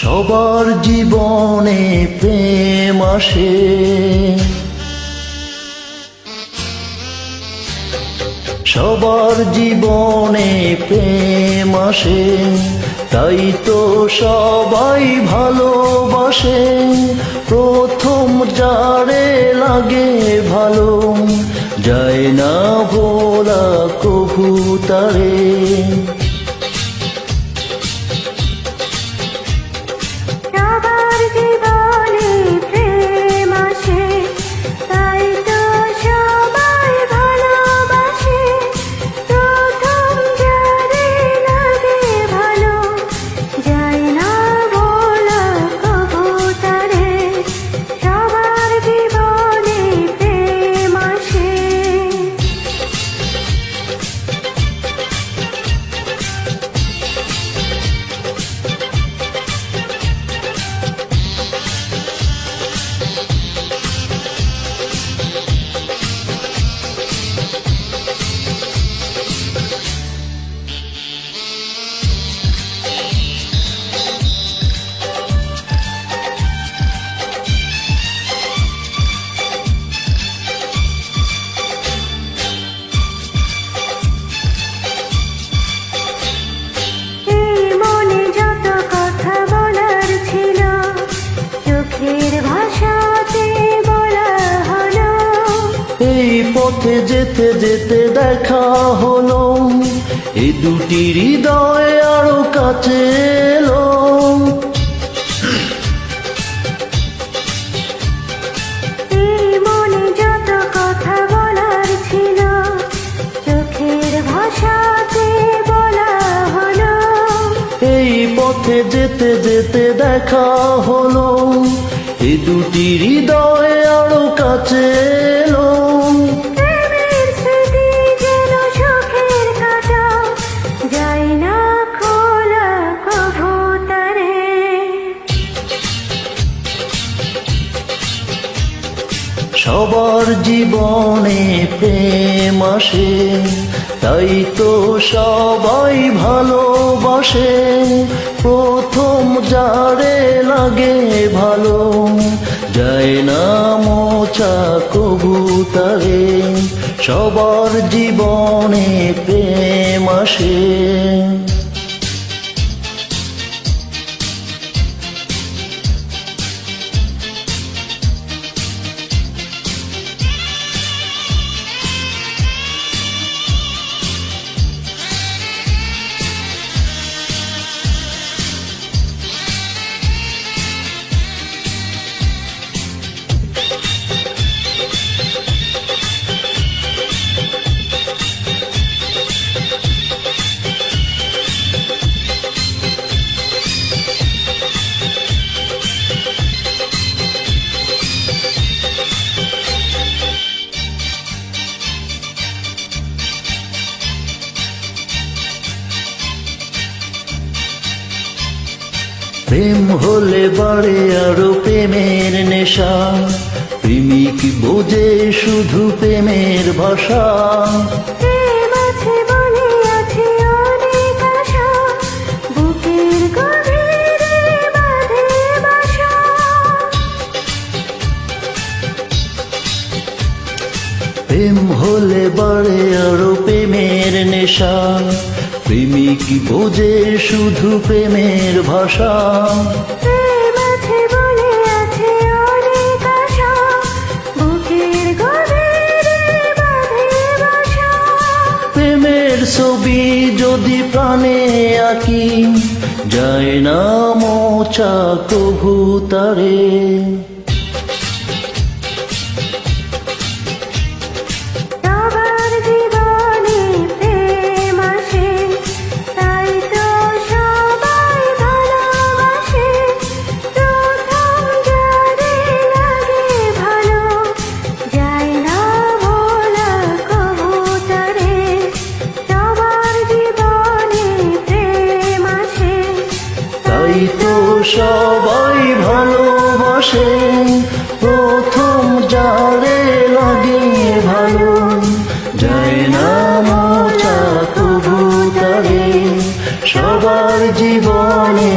সবার জীবনে প্রেম আসে, সবার জীবনে প্রেম আসে, তাই তো সবাই ভালোবাসে। প্রথম যারে লাগে ভালো, যায় না ভোলা কভু তারে। এই পথে যেতে যেতে দেখা হলো, এই দুটি হৃদয় আরো কাছে এলো। এই মনে যত কথা বলার ছিল, চোখের ভাষাতে বলা হলো। এই পথে যেতে যেতে দেখা হলো, এই দুটি হৃদয় আরো কাছে এলো। সবার জীবনে প্রেম আসে, তাই তো সবাই ভালোবাসে। প্রথম যারে লাগে ভালো, যায় না মোছা কভু তারে। সবার জীবনে প্রেম আসে। প্রেম হলে বাড়ে আরো প্রেমের নেশা, প্রেমিক বোঝে শুধু প্রেমের ভাষা। প্রেম আছে বলে আছে অনেক আশা, বুকের গভীরে বাঁধে বাসা। প্রেম হলে বাড়ে আরো প্রেমের নেশা, প্রেমিক বোঝে শুধু প্রেমের ভাষা। প্রেম আছে বলে আছে অনেক আশা, বুকের গভীরে বাঁধে বাসা। প্রেমের ছবি যদি প্রাণে আঁকি, যায় না মোছা কভু তারে। সবাই ভালোবাসে, প্রথম যারে লাগে ভালো, যায় না মোছা কভু তারে। সবার জীবনে